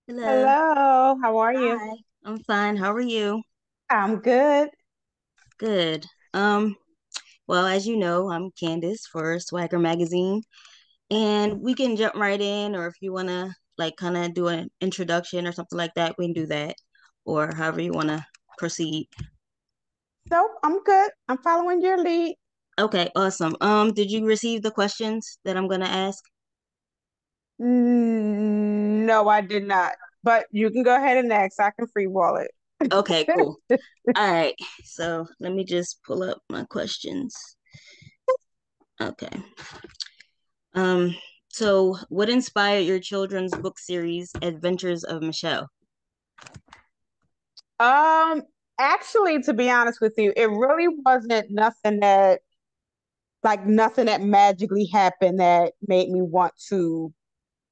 Hello. Hello, how are you? Hi. I'm fine. How are you? I'm good. Good. Um, well, as you know, I'm Candice for SwagHer magazine, and we can jump right in, or if you want to like kind of do an introduction or something like that, we can do that, or however you want to proceed. So I'm good. I'm following your lead. Okay, awesome. Did you receive the questions that I'm gonna ask? No, I did not. But you can go ahead and next. I can free wall Okay, it. cool. All right. So let me just pull up my questions. Okay. Um, so what inspired your children's book series, Adventures of Michelle? Um, Actually, to be honest with you, it really wasn't nothing that magically happened that made me want to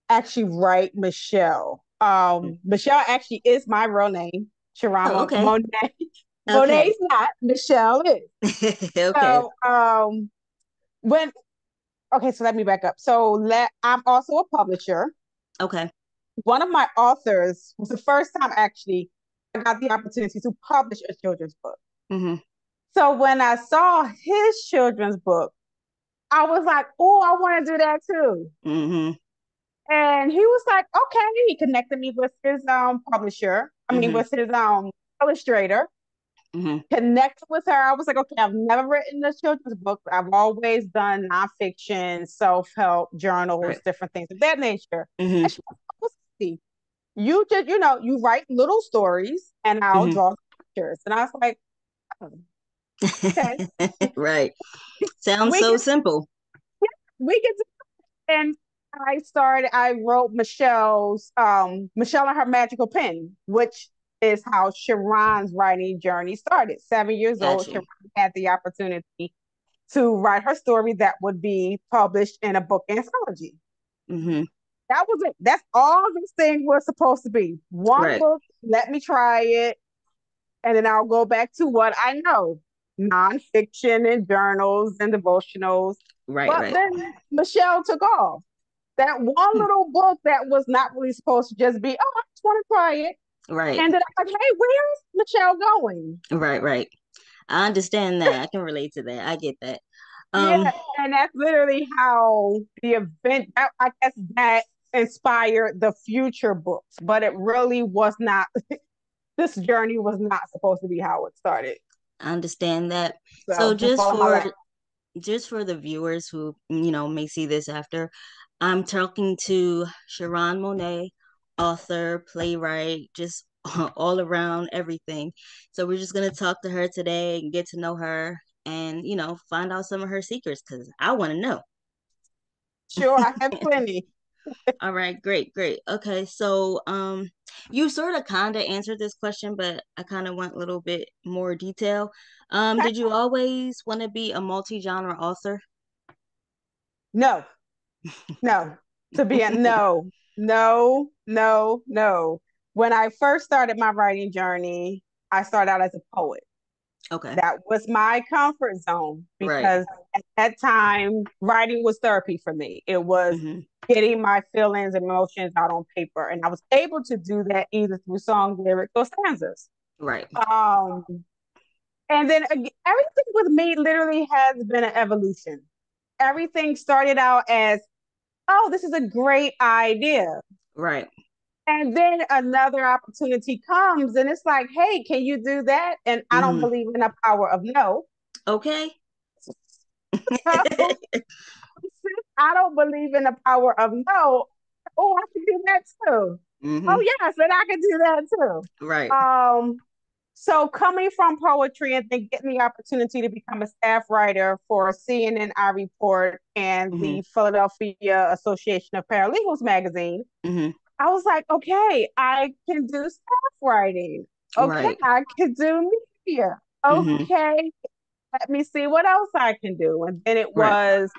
actually write Michelle. Michelle actually is my real name, Oh, Charron okay. Monaye. Okay. Monet's not, Michelle is. Okay. So, when okay, so let me back up. I'm also a publisher. Okay. One of my authors was the first time actually I got the opportunity to publish a children's book. Hmm. So when I saw his children's book, I was like, oh, I want to do that too. Hmm. And he was like, okay. He connected me with his publisher. I mean, Hmm. with his illustrator. Hmm. Connected with her. I was like, okay, I've never written a children's book. I've always done nonfiction, self-help journals, Right. different things of that nature. Hmm. And she was like, you just, you write little stories and I'll Hmm. draw pictures. And I was like, oh, okay, Right. Sounds we so can, simple. we can do it. And I wrote Michelle and Her Magical Pen, which is how Sharon's writing journey started. 7 years Got old, you. Sharon had the opportunity to write her story that would be published in a book anthology. Hmm. That was it. That's all this thing was supposed to be. One Right. book, let me try it, and then I'll go back to what I know, nonfiction and journals and devotionals. Right. But Right. then Michelle took off. That one little book that was not really supposed to just be, oh, I just want to try it. Right. And then I'm like, hey, where's Michelle going? Right. Right. I understand that. I can relate to that. I get that. Um, Yeah, and that's literally how the event, I guess that inspired the future books, but it really was not, this journey was not supposed to be how it started. I understand that. So So just follow my life. just for the viewers who, may see this after, I'm talking to Charron Monaye, author, playwright, just all around everything. So we're just gonna talk to her today and get to know her and, find out some of her secrets because I want to know. Sure, I have plenty. All right, great, great. Okay, so you sort of kind of answered this question, but I kind of want a little bit more detail. Okay. Did you always want to be a multi-genre author? No, no, no, no, no, no. When I first started my writing journey, I started out as a poet. Okay, That was my comfort zone right. because at that time, writing was therapy for me. It was Mm-hmm. getting my feelings and emotions out on paper. And I was able to do that either through song, lyrics, or stanzas. Right. Um, and then everything with me literally has been an evolution. Everything started out as, oh, this is a great idea. Right. And then another opportunity comes and it's like, hey, can you do that? And I don't Mm-hmm. believe in the power of no. Okay. So since I don't believe in the power of no, oh, I can do that too. Mm-hmm. Oh, yes, and I can do that too. Right. So coming from poetry and then getting the opportunity to become a staff writer for CNN I Report and Mm-hmm. the Philadelphia Association of Paralegals magazine, Mm-hmm. I was like, okay, I can do staff writing. Okay, Right. I can do media. Mm-hmm. Okay, let me see what else I can do. And then it Right. was,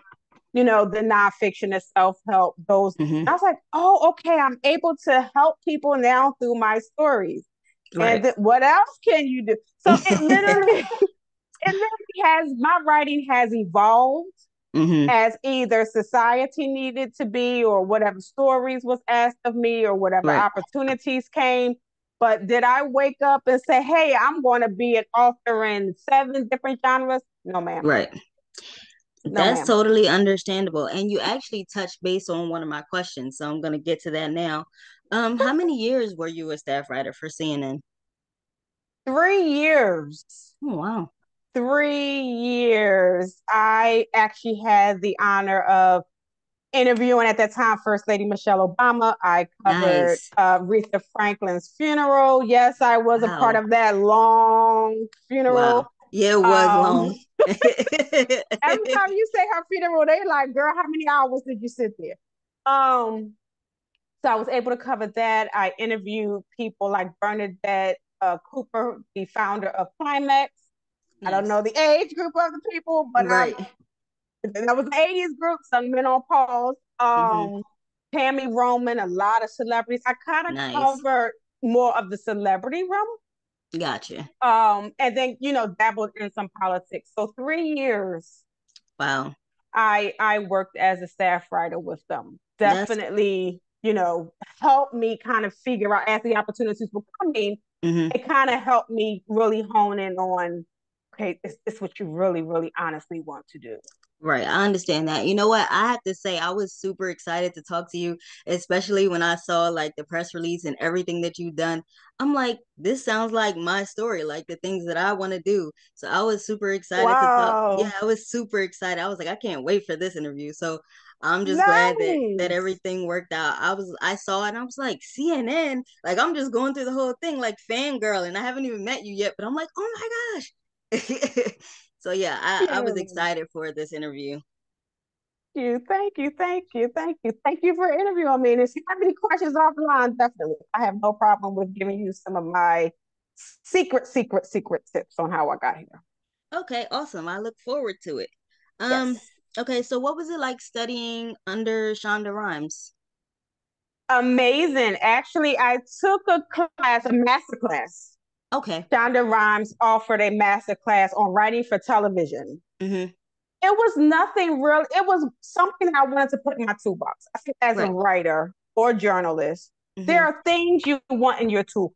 the nonfiction, the self-help, those. Mm-hmm. I was like, oh, okay, I'm able to help people now through my stories. And Right. what else can you do? So it literally, it literally has, my writing has evolved. Mm-hmm. as either society needed to be, or whatever stories was asked of me, or whatever Right. opportunities came. But did I wake up and say, hey, I'm going to be an author in 7 different genres? No, ma'am. Right. No, That's ma'am. totally understandable. And you actually touched base on one of my questions, so I'm gonna get to that now. How many years were you a staff writer for CNN? 3 years. Oh, wow. 3 years. I actually had the honor of interviewing at that time First Lady Michelle Obama. I covered Nice. Aretha Franklin's funeral. Yes, I was a part Wow. of that long Wow. funeral. Yeah, it was Um, long. every time you say her funeral, they like, girl, how many hours did you sit there? Um, so I was able to cover that. I interviewed people like Bernadette Cooper, the founder of Climax. I don't Nice. know the age group of the people, but Right. that was an 80s group, some men on pause. Mm-hmm. Tammy Roman, a lot of celebrities. I kind of Nice. covered more of the celebrity realm. Gotcha. And then, dabbled in some politics. So 3 years Wow. I worked as a staff writer with them. That's Definitely, helped me kind of figure out as the opportunities were coming, mm-hmm. it kind of helped me really hone in on, okay, is this what you really, really honestly want to do? Right. I understand that. You know what? I have to say, I was super excited to talk to you, especially when I saw like the press release and everything that you've done. I'm like, this sounds like my story, like the things that I want to do. So I was super excited to talk. Yeah, Wow. I was super excited. I was like, I can't wait for this interview. So I'm just glad that Nice. everything worked out. I saw it and I was like, CNN. Like I'm just going through the whole thing like fangirl, and I haven't even met you yet, but I'm like, oh my gosh. So yeah, I was You. excited for this interview. Thank you. Thank you. Thank you. Thank you for interviewing me. And if you have any questions offline, definitely. I have no problem with giving you some of my secret tips on how I got here. Okay, awesome. I look forward to it. Um, Yes. okay, so what was it like studying under Shonda Rhimes? Amazing. Actually, I took a master class. Okay. Shonda Rhimes offered a master class on writing for television. Mm-hmm. It was nothing real. It was something I wanted to put in my toolbox. I think as a Right. writer or journalist, there Mm-hmm. are things you want in your tool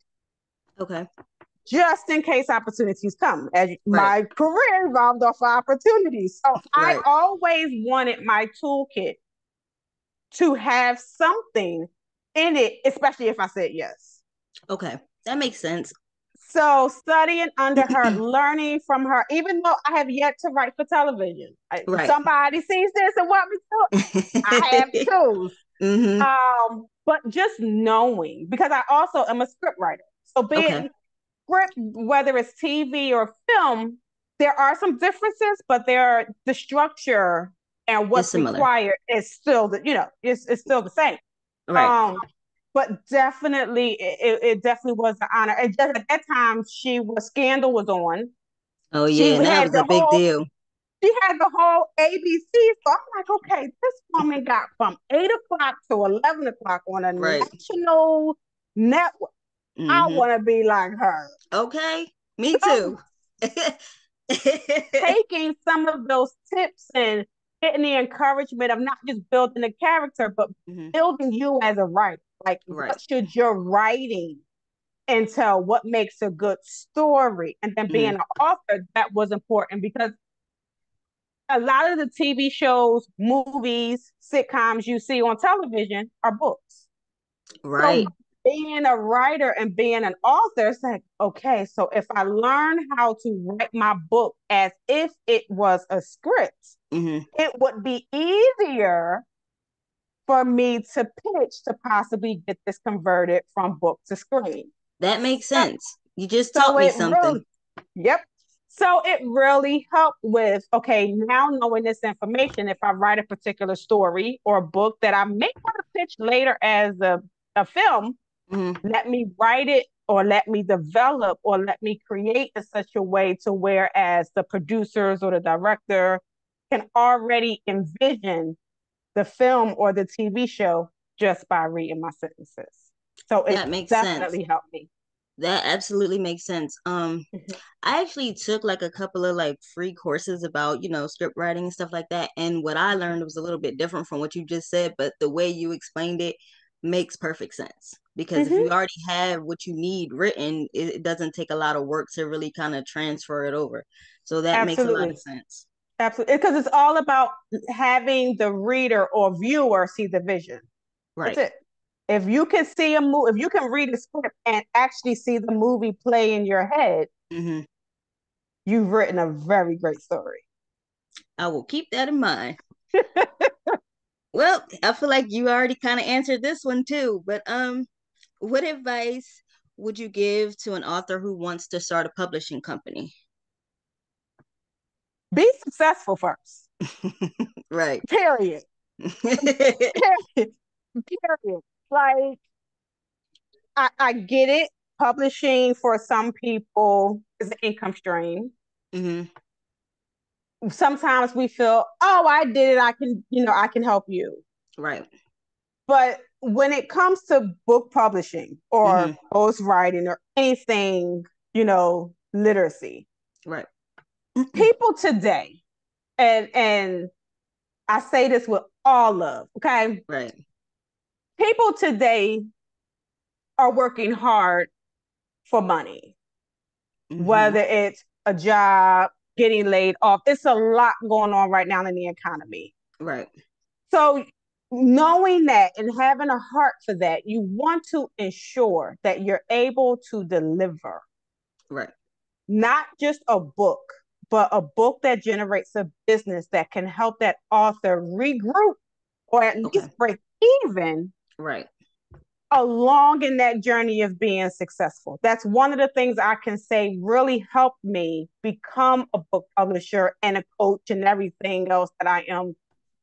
Okay. just in case opportunities come. As Right. my career involved off opportunities. So I Right. always wanted my toolkit to have something in it, especially if I said yes. Okay. That makes sense. So studying under her, learning from her, even though I have yet to write for television. Right. Somebody sees this and want me to, I have tools. Mm-hmm. But just knowing, because I also am a script writer. So Okay. being script, whether it's TV or film, there are some differences, but the structure and It's what's similar. required is still it's still the same. Right. Um, but definitely it definitely was an honor. And just at that time, Scandal was on. Oh She yeah, and that had was a the big whole deal. she had the whole ABC. So I'm like, okay, this woman got from 8 o'clock to 11 o'clock on a Right. national network. I Mm-hmm. want to be like her. Okay. Me too. So taking some of those tips and getting the encouragement of not just building a character, but Mm-hmm. building you as a writer. Like, Right. what should your writing entail? What makes a good story? And then being Mm-hmm. an author, that was important because a lot of the TV shows, movies, sitcoms you see on television are books. Right. So being a writer and being an author, it's like, okay, so if I learn how to write my book as if it was a script, Mm-hmm. it would be easier for me to pitch to possibly get this converted from book to screen. That makes So, sense. You just so taught me it something. really, yep. So it really helped with, okay, now knowing this information, if I write a particular story or a book that I may want to pitch later as a film, Mm-hmm. let me write it or let me develop or let me create in such a way to whereas the producers or the director can already envision the film or the TV show just by reading my sentences. So it That makes sense. definitely helped me. That absolutely makes sense. I actually took like a couple of like free courses about, script writing and stuff like that. And what I learned was a little bit different from what you just said, but the way you explained it makes perfect sense. Because if you Mm-hmm. already have what you need written, it doesn't take a lot of work to really kind of transfer it over. So that makes a lot of Absolutely. sense. Absolutely. Because it's all about having the reader or viewer see the vision. That's Right. it. If you can see a movie, if you can read a script and actually see the movie play in your head, Hmm. you've written a very great story. I will keep that in mind. Well, I feel like you already kind of answered this one too, but what advice would you give to an author who wants to start a publishing company? Be successful first. Right. Period. Period. Period. Like I get it. Publishing for some people is an income stream. Hmm. Sometimes we feel, oh, I did it. I can, I can help you. Right. But when it comes to book publishing Hmm. or ghostwriting or anything, literacy, Right. people today, and I say this with all love, okay? Right. People today are working hard for money, Hmm. whether it's a job, getting laid off. It's a lot going on right now in the economy. Right. So knowing that and having a heart for that, you want to ensure that you're able to deliver Right. not just a book, but a book that generates a business that can help that author regroup or at Okay. least break even Right. along in that journey of being successful. That's one of the things I can say really helped me become a book publisher and a coach and everything else that I am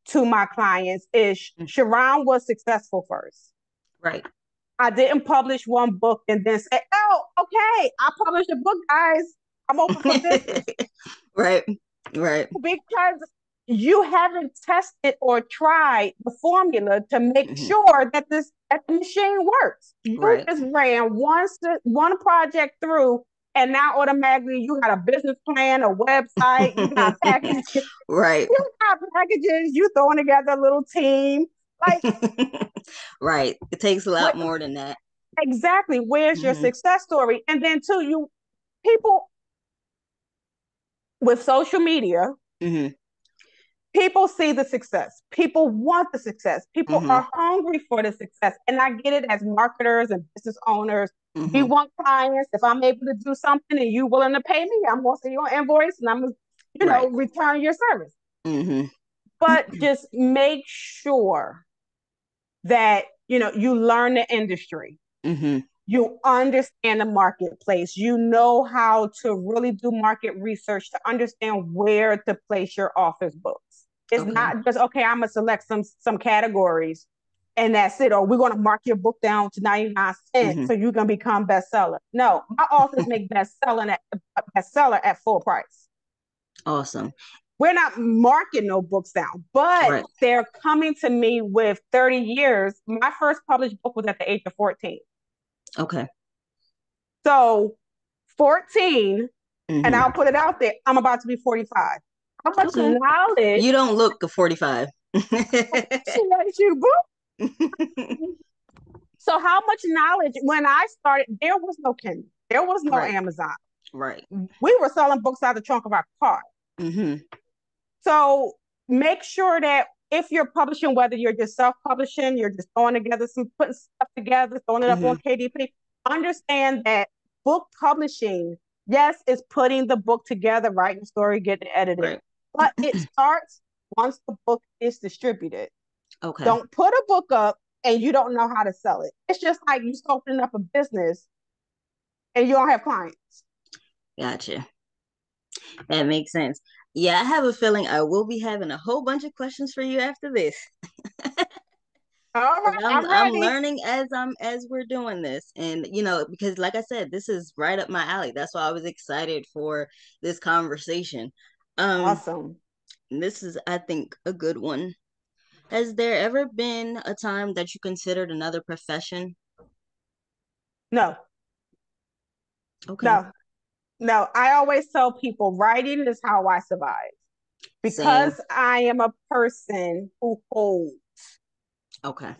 to my clients is Mm. Charron was successful first. Right. I didn't publish one book and then say, oh, okay, I published a book, guys. I'm open for business. Right. Right. Because you haven't tested or tried the formula to make Hmm. sure that the machine works. You Right. just ran one project through, and now automatically you got a business plan, a website, you got packages, Right. you got packages, you throwing together a little team. Like, Right. It takes a lot what more than that. exactly? Where's your Hmm. success story? And then too, you people with social media, Hmm. people see the success. People want the success. People Hmm. are hungry for the success. And I get it as marketers and business owners. We Hmm. want clients. If I'm able to do something and you willing to pay me, I'm going to send you an invoice and I'm going to, Right. return your service. Hmm. But just make sure that, you learn the industry. Hmm. You understand the marketplace. You know how to really do market research to understand where to place your author's books. It's Okay. not just okay. I'm gonna select some categories, and that's it. Or we're gonna mark your book down to 99 cents, Hmm. so you're gonna become bestseller. No, my authors make bestseller at full price. Awesome. We're not marking no books down, but Right. they're coming to me with 30 years. My first published book was at the age of 14. Okay. So 14, and Hmm. I'll put it out there, I'm about to be 45. How much Okay. knowledge You don't look 45. appreciate you, boo? So how much knowledge when I started, there was no Kindle, there was no Right. Amazon. Right. We were selling books out of the trunk of our car. Hmm. So make sure that if you're publishing, whether you're just self-publishing, you're just throwing together putting stuff together, throwing it up on Hmm. KDP, understand that book publishing, yes, is putting the book together, writing the story, getting it edited, Right. but it starts once the book is distributed. Okay. Don't put a book up and you don't know how to sell it. It's just like you opening up a business and you don't have clients. Gotcha. That makes sense. Yeah, I have a feeling I will be having a whole bunch of questions for you after this. All 'Cause right, I'm I'm ready. learning as we're doing this. And because like I said, this is right up my alley. That's why I was excited for this conversation. Um, Awesome. this is, I think, a good one. Has there ever been a time that you considered another profession? No, Okay. No, no. I always tell people writing is how I survive Same. because I am a person who holds. Okay.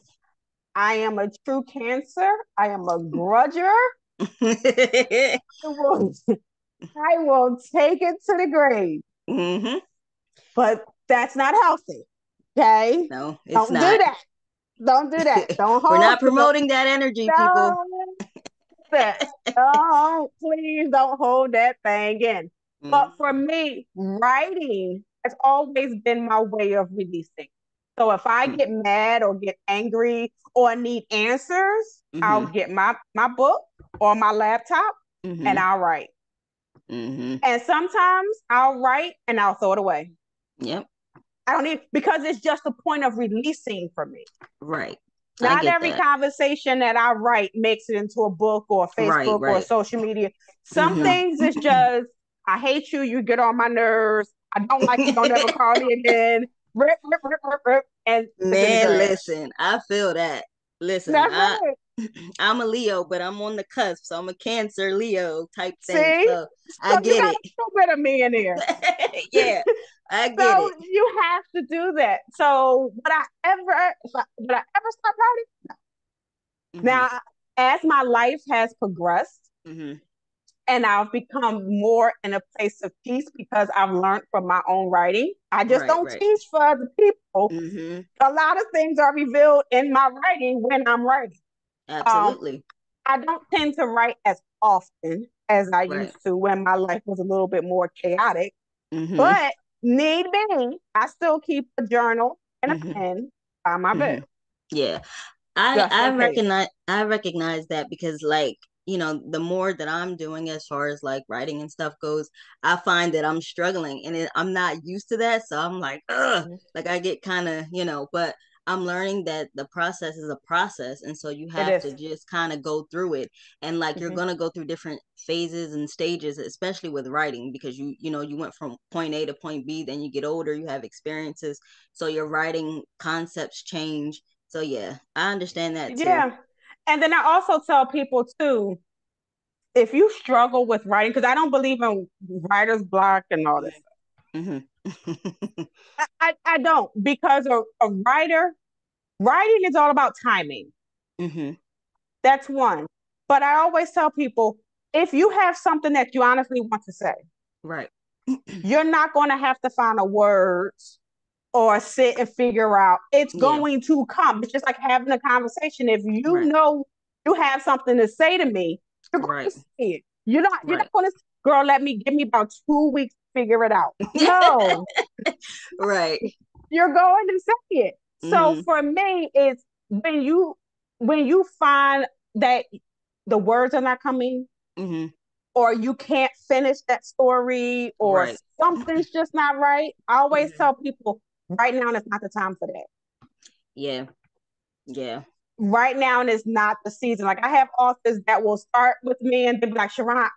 I am a true Cancer. I am a grudger. I will, I will take it to the grave, Hmm. but that's not healthy. Okay, No, it's don't do not. that. Don't do that. Don't We're hold. not promoting that energy, people. Don't that. Don't please don't hold that thing in. But for Hmm. me, writing has always been my way of releasing. So if I get mad or get angry or need answers, I'll Hmm. get my book or my laptop and Hmm. I'll write. Hmm. And sometimes I'll write and I'll throw it away. Yep. I don't need because it's just a point of releasing for me. Right. I Not get every that. conversation that I write makes it into a book or Right, Facebook or right. social media. Some Hmm. things is just, I hate you, you get on my nerves. I don't like you, don't ever call me again. Rip, rip, rip, rip, rip, and it's in the Man, trash. listen, I feel that. Listen, That's it. I'm a Leo, but I'm on the cusp, so I'm a Cancer Leo type thing. See? So I So you get got it. a little bit of me in there. Yeah, I get So it. you have to do that. So would I ever stop writing? Hmm. Now, as my life has progressed, Hmm. and I've become more in a place of peace because I've learned from my own writing. I just Right, don't right. teach for other people. Hmm. A lot of things are revealed in my writing when I'm writing. Um, Absolutely. I don't tend to write as often as I Right. used to when my life was a little bit more chaotic, Hmm. but need be, I still keep a journal and a Hmm. pen by my Hmm. bed Yeah. I just I in case. recognize that because like the more that I'm doing as far as like writing and stuff goes, I find that I'm struggling and I'm not used to that, so I'm like ugh, like I get kind of but I'm learning that the process is a process, and so you It have to is. just kind of go through it, and like you're Mm-hmm. gonna go through different phases and stages, especially with writing, because you went from point A to point B, then you get older, you have experiences, so your writing concepts change, so yeah, I understand that too. Yeah. And then I also tell people too, if you struggle with writing, because I don't believe in writer's block and all this stuff. Hmm. I don't because writing is all about timing. Hmm. That's one. But I always tell people if you have something that you honestly want to say, Right. you're not going to have to find a words or sit and figure out. It's Yeah. going to come. It's just like having a conversation. If you Right. know you have something to say to me, you're going Right. to say it. You're not Right. going to girl, give me about 2 weeks to figure it out. No, Right. you're going to say it. So Hmm. for me, it's when you find that the words are not coming, Hmm. or you can't finish that story, or Right. something's just not right. I always Hmm. tell people right now is not the time for that. Yeah. Yeah. Right now is not the season. Like I have authors that will start with me and they'll be like, Charron,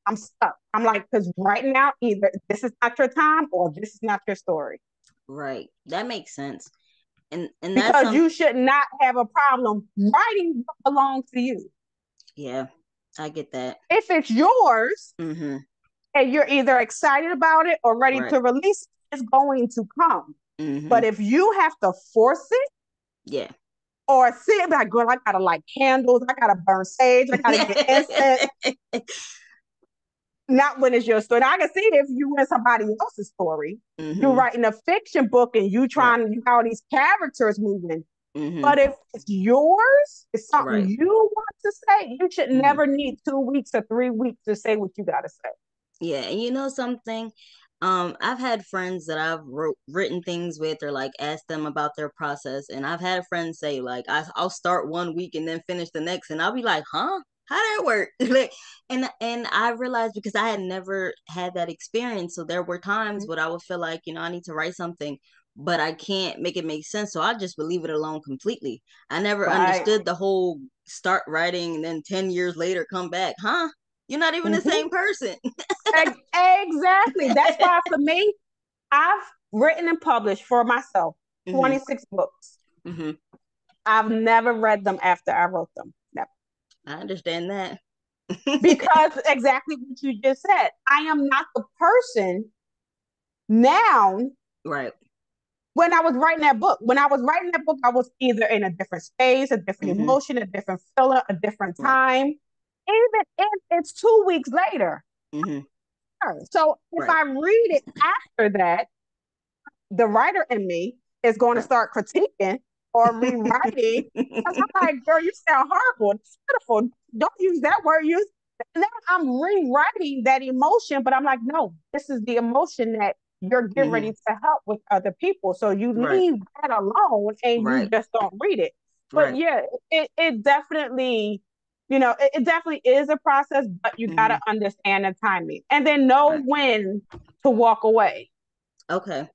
I'm stuck. I'm like, because right now, either this is not your time or this is not your story. Right. That makes sense. And that's Because some you should not have a problem writing what belongs to you. yeah, I get that. If it's yours Hmm. and you're either excited about it or ready Right. to release it, it's going to come. But Hmm. if you have to force it Yeah. or sit like, girl, I gotta light candles, I gotta burn sage, I gotta get incense, not when it's your story. Now, I can see if you in somebody else's story, you're Hmm. writing a fiction book and Right. you got all these characters moving. Hmm. But if it's yours, it's something Right. you want to say, you should Hmm. never need 2 weeks or 3 weeks to say what you gotta say. Yeah, and you know something? I've had friends that I've written things with or like asked them about their process, and I've had friends say like I'll start one week and then finish the next, and I'll be like, huh? How that work? Like, and I realized because I had never had that experience, so there were times Mhm. when I would feel like I need to write something, but I can't make it make sense, so I just would leave it alone completely. I never Right. understood the whole start writing and then 10 years later come back, huh? You're not even the Mm-hmm. same person. Exactly. That's why for me, I've written and published for myself Hmm. 26 books. Hmm. I've never read them after I wrote them. Never. I understand that. because exactly what you just said. I am not the person now. Right. When I was writing that book, I was either in a different space, a different Mm-hmm. emotion, a different feeling, a different Right. time. Even if it's 2 weeks later. Mm-hmm. So if Right. I read it after that, the writer in me is going to Right. start critiquing or rewriting. Because I'm like, girl, you sound horrible. It's pitiful. Don't use that word. Use now I'm rewriting that emotion, but I'm like, no, this is the emotion that you're getting Mm-hmm. ready to help with other people. So you Right. leave that alone and you Right. just don't read it. But Right. yeah, it definitely, it definitely is a process, but you got Mm-hmm. to understand the timing and then know Right. when to walk away Okay.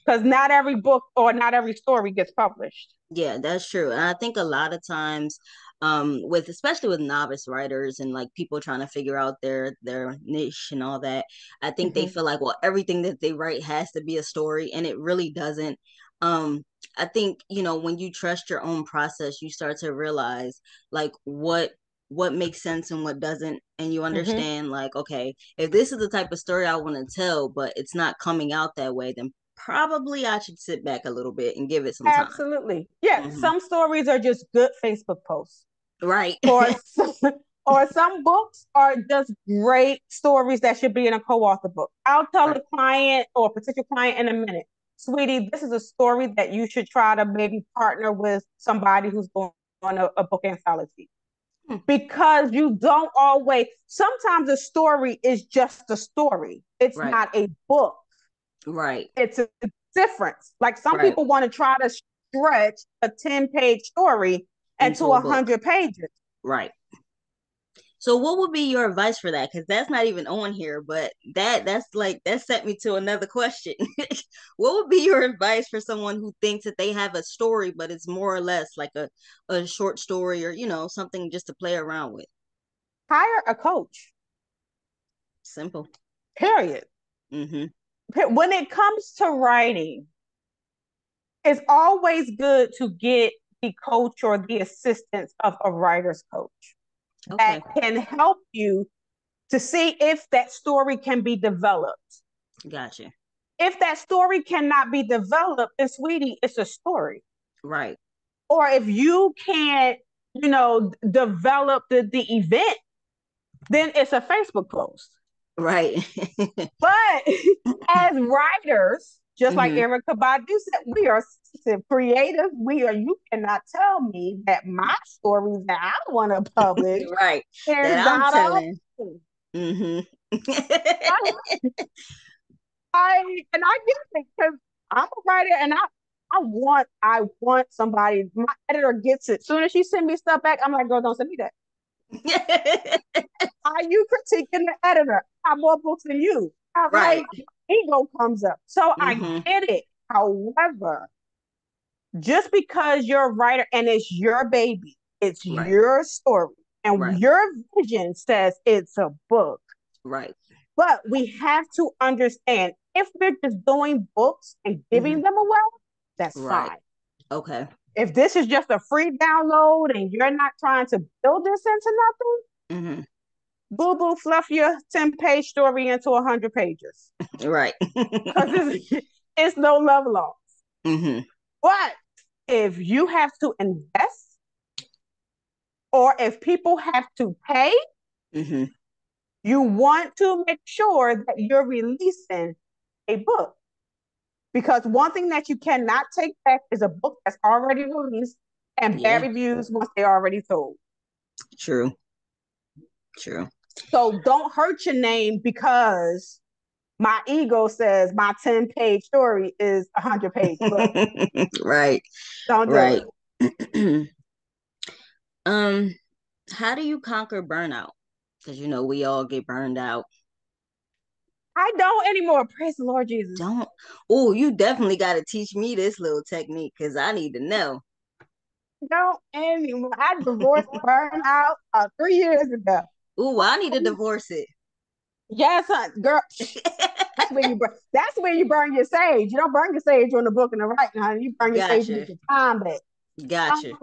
because not every book or not every story gets published. Yeah, that's true. And I think a lot of times, with especially with novice writers and like people trying to figure out their niche and all that, I think they Mm-hmm. feel like, well, everything that they write has to be a story, and it really doesn't. I think, when you trust your own process, you start to realize like what makes sense and what doesn't, and you Mm-hmm. understand like, okay, if this is the type of story I want to tell, but it's not coming out that way, then probably I should sit back a little bit and give it some time. Absolutely. Yeah, Hmm. some stories are just good Facebook posts, Right. or some, or some books are just great stories that should be in a co-author book. I'll tell Right. a client or a potential client in a minute, sweetie, this is a story that you should try to maybe partner with somebody who's going on a book anthology. Hmm. Because you don't always, sometimes a story is just a story. It's Right. not a book. Right. It's a difference. Like some Right. people want to try to stretch a 10-page story into Into a book. 100 pages. Right. So what would be your advice for that? Because that's not even on here, but that's like that set me to another question. What would be your advice for someone who thinks that they have a story, but it's more or less like a short story, or something just to play around with? Hire a coach, Simple. period. Mm-hmm. When it comes to writing, it's always good to get the coach or the assistance of a writer's coach that Okay. can help you to see if that story can be developed. Gotcha. If that story cannot be developed, then sweetie, it's a story. Right. Or if you can't, develop the event, then it's a Facebook post. Right. But as writers, just like Mm-hmm. Erica Badu said, we are creative. You cannot tell me that my stories that I want to publish Right. is That I'm not telling. okay. Mm-hmm. And I get it because I'm a writer and I want somebody. My editor gets it. As soon as she send me stuff back, I'm like, girl, don't send me that. Are you critiquing the editor? I have more books than you. I'm Right. like, ego comes up. So I Mm-hmm. get it. However, just because you're a writer and it's your baby, it's Right. your story, and Right. your vision says it's a book. Right. But we have to understand if we're just doing books and Mm-hmm. giving them away, that's Right. fine. Okay. If this is just a free download and you're not trying to build this into nothing, Mm-hmm. boo boo, fluff your 10-page story into 100 pages Right. because it's no love lost. Mm-hmm. But if you have to invest or if people have to pay, Mm-hmm. you want to make sure that you're releasing a book. Because one thing that you cannot take back is a book that's already released and bad Yeah. reviews once they're already told. True. True. So don't hurt your name because my ego says my 10-page story is a 100-page book. Right. Don't do Right. it. um, how do you conquer burnout? Because we all get burned out. I don't anymore. Praise the Lord Jesus. Don't. Oh, you definitely got to teach me this little technique because I need to know. Don't anymore. I divorced burnout 3 years ago. Oh, I need to divorce it. Yes, girl. That's when you burn your sage. You don't burn your sage on the book and the writing, honey. You burn your sage to Gotcha. get your time back. Gotcha.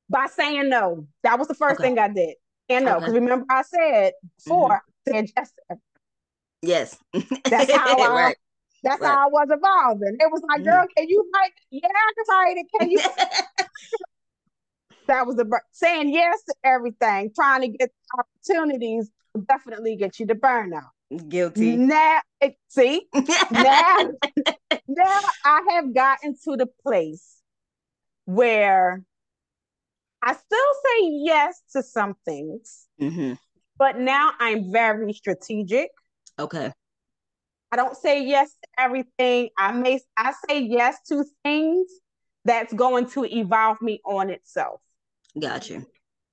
By saying no. That was the first Okay. thing I did. And no, Okay. because remember I said Hmm. before, I said yes. Yes. That's how I. Right. That's Right. how I was evolving. It was like, girl, Hmm. can you write? Yeah, I can write it. Can you? That was the saying yes to everything, trying to get opportunities will definitely get you to burnout. Guilty. Now, see, now, now I have gotten to the place where I still say yes to some things, Hmm. but now I'm very strategic. Okay. I don't say yes to everything. I say yes to things that's going to evolve me on itself. Got you.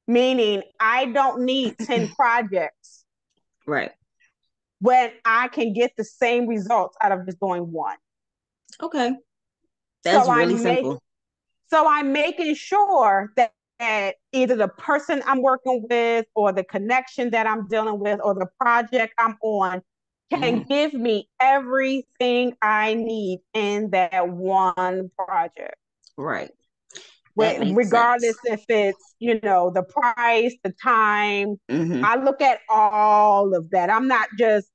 Meaning I don't need 10 projects Right. when I can get the same results out of just doing one. Okay. That's So really I'm make simple. so I'm making sure that either the person I'm working with or the connection that I'm dealing with or the project I'm on can Hmm. give me everything I need in that one project. Right. That makes Regardless sense. if it's, the price, the time, Hmm. I look at all of that. I'm not just,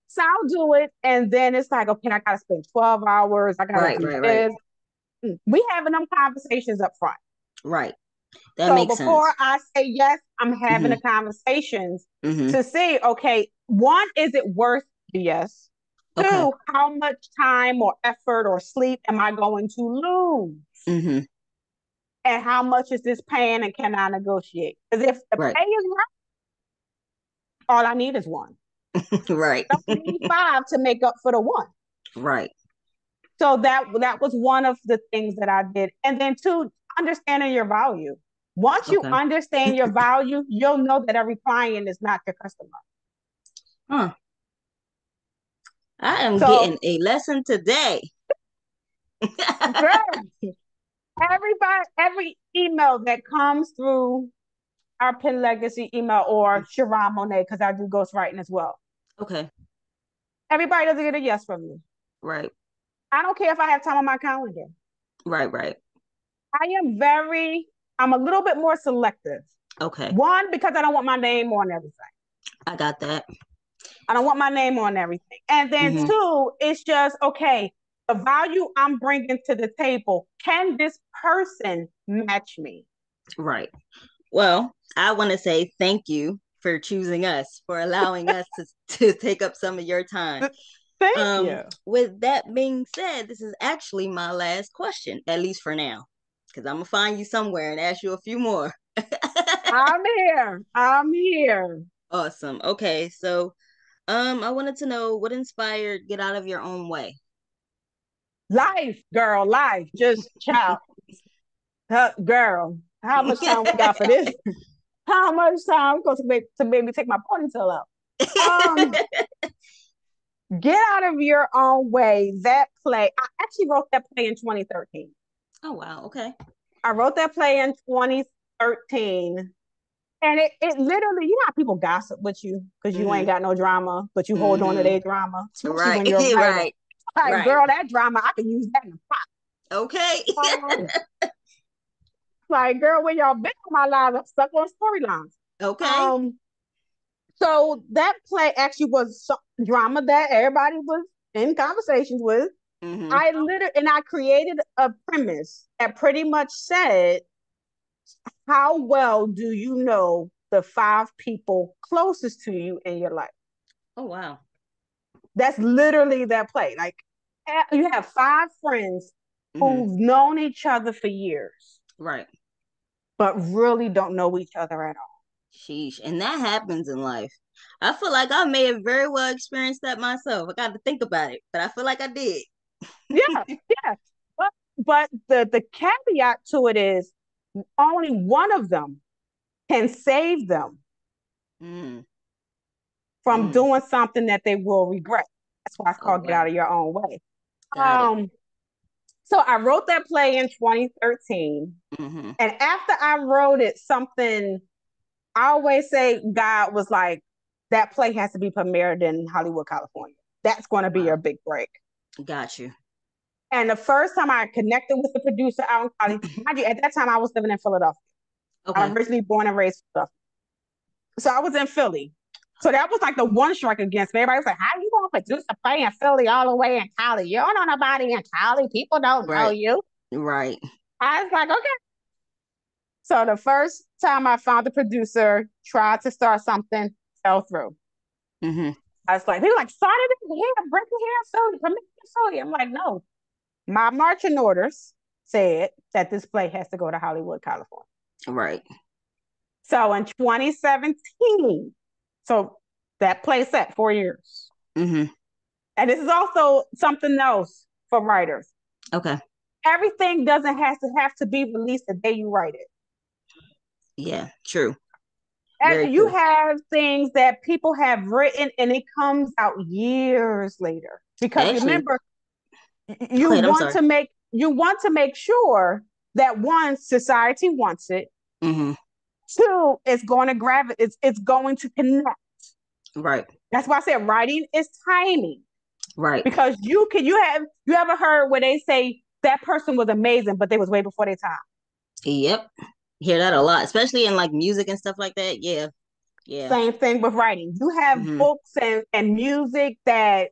so I'll do it. And then it's like, okay, I got to spend 12 hours. I got to Right. do Right. Right. this. We having them conversations up front. Right. That So makes before sense. I say yes, I'm having Hmm. the conversations Hmm. to see, okay, one, is it worth the yes? Okay. Two, how much time or effort or sleep am I going to lose? Hmm. And how much is this paying and can I negotiate? Because if the Right. pay is right, all I need is one. Right. I don't need five to make up for the one. Right. So that was one of the things that I did. And then two, understanding your value. Once you Okay. understand your value, you'll know that every client is not your customer. Huh. I am So, getting a lesson today. girl, every email that comes through our Pen Legacy email or Charron Monaye, because I do ghostwriting as well. Okay. Everybody doesn't get a yes from me. Right. I don't care if I have time on my calendar. Right. Right. I am I'm a little bit more selective. Okay. One, because I don't want my name on everything. I got that. I don't want my name on everything. And then Hmm. two, it's just, okay, the value I'm bringing to the table, can this person match me? Right. Well, I want to say thank you for choosing us, for allowing us to take up some of your time. Thank you. With that being said, this is actually my last question, at least for now, because I'm gonna find you somewhere and ask you a few more. I'm here. I'm here. Awesome. Okay, so I wanted to know what inspired Get Out of Your Own Way. Life, girl, life. Just child. Girl, how much time we got for this? How much time going to make me take my ponytail out? Um, Get Out of Your Own Way. That play, I actually wrote that play in 2013. Oh wow, okay. I wrote that play in 2013. And it literally, you know how people gossip with you because you ain't Mm-hmm. got no drama, but you hold on to Mm-hmm. their drama, especially Right. when you're a writer. Right. Like, Right. girl, that drama, I can use that in Okay. a pot. Like, girl, when y'all been on my lives, I'm stuck on storylines. Okay. Um, so that play actually was some drama that everybody was in conversations with. Mm-hmm. I created a premise that pretty much said, how well do you know the five people closest to you in your life? Oh wow. That's literally that play. Like, you have five friends Mm-hmm. who've known each other for years, Right. but really don't know each other at all. Sheesh. And that happens in life. I feel like I may have very well experienced that myself. I got to think about it, but I feel like I did. Yeah, yeah. But the caveat to it is only one of them can save them Mm, from mm. doing something that they will regret. That's why it's Oh called Get Out wow. of Your Own Way. Got it. Um, so I wrote that play in 2013. Mm-hmm. And after I wrote it, something I always say, God was like, that play has to be premiered in Hollywood, California. That's going to be your Wow. big break. Got you. And the first time I connected with the producer out in Cali, mind you, at that time I was living in Philadelphia. I'm Okay. originally born and raised in Philadelphia. So I was in Philly. So that was like the one strike against me. Everybody was like, how you going to produce a play in Philly all the way in Cali? You don't know nobody in Cali. People don't know Right. you. Right. I was like, okay. So the first time I found the producer, tried to start something, fell through. Mm-hmm. I was like, he was like, started it here, bring it here, Philly, come in Philly. I'm like, no. My marching orders said that this play has to go to Hollywood, California. Right. So in 2017, so that play set 4 years. Mm-hmm. And this is also something else for writers. Okay. Everything doesn't have to be released the day you write it. Yeah. True. Very And you true. have things that people have written and it comes out years later. Because Actually, remember, go ahead. I'm sorry. you want to make sure that one, society wants it. Mm-hmm. Two, it's going to gravitate, it's going to connect. Right. That's why I said writing is timing. Right. Because you ever heard where they say that person was amazing, but they was way before their time. Yep. Hear that a lot, especially in like music and stuff like that. Yeah. Yeah. Same thing with writing. You have Mm-hmm. books and music that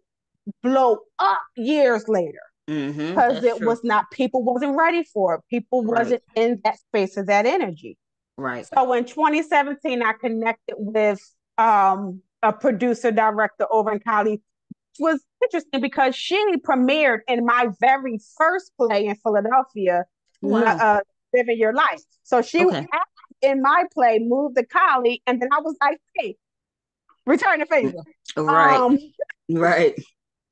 blow up years later Mm-hmm. because That's it true. was not people wasn't ready for it. People Right. wasn't in that space of that energy. Right. So in 2017, I connected with a producer director over in Cali. Was interesting because she premiered in my very first play in Philadelphia, Wow. Living Your Life. So she Okay. in my play moved to Cali, and then I was like, hey, return the favor. Right. Um, Right.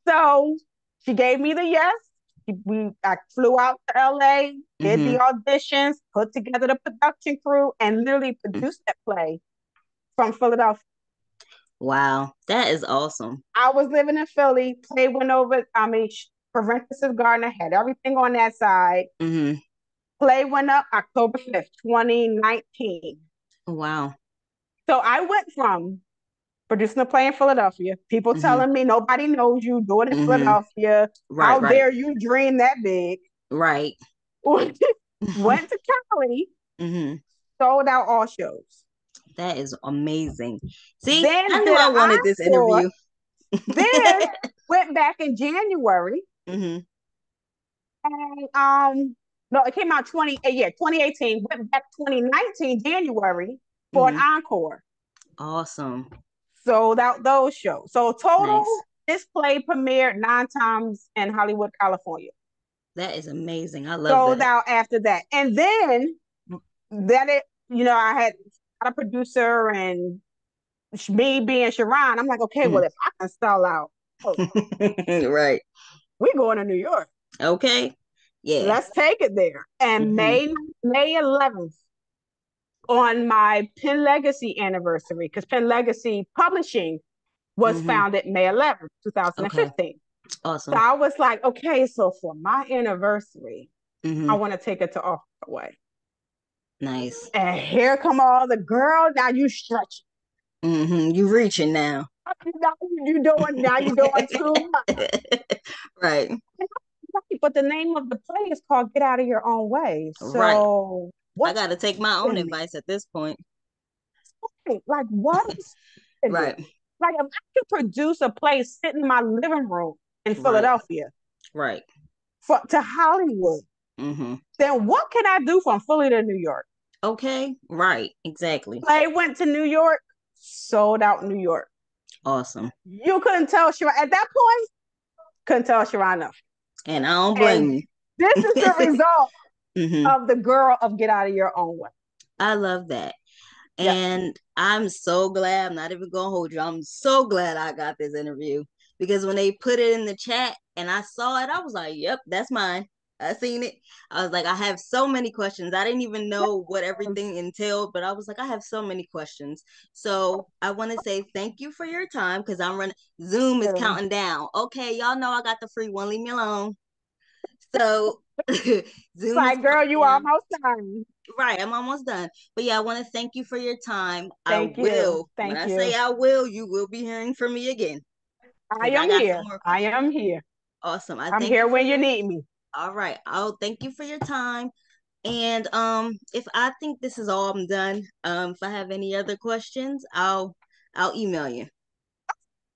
so she gave me the yes. I flew out to LA, did Mm-hmm. the auditions, put together the production crew, and literally produced that play from Philadelphia. Wow. That is awesome. I was living in Philly. Play went over. I mean, Parenthesis Gardner had everything on that side. Mm-hmm. Play went up October 5th, 2019. Wow. So I went from producing a play in Philadelphia, people Mm-hmm. telling me nobody knows you, doing it in Mm-hmm. Philadelphia. Right. How Right. dare you dream that big? Right. Went to Cali, Mm-hmm. sold out all shows. That is amazing. See, I Then knew did I an wanted this encore. interview. Then went back in January Mm-hmm. and no, it came out 2018. Went back 2019 January for an Mm-hmm. encore. Awesome. Sold out those shows. So Nice. total, this play premiered 9 times in Hollywood, California. That is amazing. I love Sold that. out after that, and then that it, I had a producer and me being Charron. I'm like, okay, well, Mm. if I can sell out, oh, Right. we going to New York. Okay. Yeah. Let's take it there. And Mm-hmm. May 11th, on my Penn Legacy anniversary, because Penn Legacy Publishing was Mm-hmm. founded May 11th, Okay. 2015. So Awesome. I was like, okay, so for my anniversary, I Mm-hmm. want to take it to Off-Broadway. Nice. And here come all the girl. Now you stretch. Mm-hmm. You reaching now. Now you doing too much. Right. But the name of the play is called Get Out of Your Own Way. Right. So I what's got to take my own in me? advice at this point. Like what is in me? Right. Like if I could produce a play sitting in my living room in Right. Philadelphia Right. to Hollywood, Mm-hmm. then what can I do from Philly to New York? Okay. Right. Exactly. Play went to New York, sold out New York. Awesome. You couldn't tell Sharon at that point, couldn't tell Sharon enough. And I don't blame And you. this is the result Mm-hmm. of the girl of Get Out of Your Own Way. I love that. Yeah. And I'm so glad, I'm not even gonna hold you. I'm so glad I got this interview because when they put it in the chat and I saw it, I was like, yep, that's mine. I seen it. I was like, I have so many questions. I didn't even know what everything entailed, but I was like, I have so many questions. So I want to say thank you for your time because I'm running. Zoom is Yeah. counting down. Okay, y'all know I got the free one. Leave me alone. So Zoom is Like, girl, counting you down. almost done. Right, I'm almost done. But yeah, I want to thank you for your time. I Thank you. will, when Thank I say you. I will, you will be hearing from me again I because I am got some here. more I questions. am here. Awesome. I I'm thank here you for when you your, need me. all right. I'll thank you for your time. And if I think this is all, I'm done. If I have any other questions, I'll email you.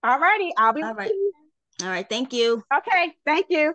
All righty, I'll be All right. waiting. All right. Thank you. Okay, thank you.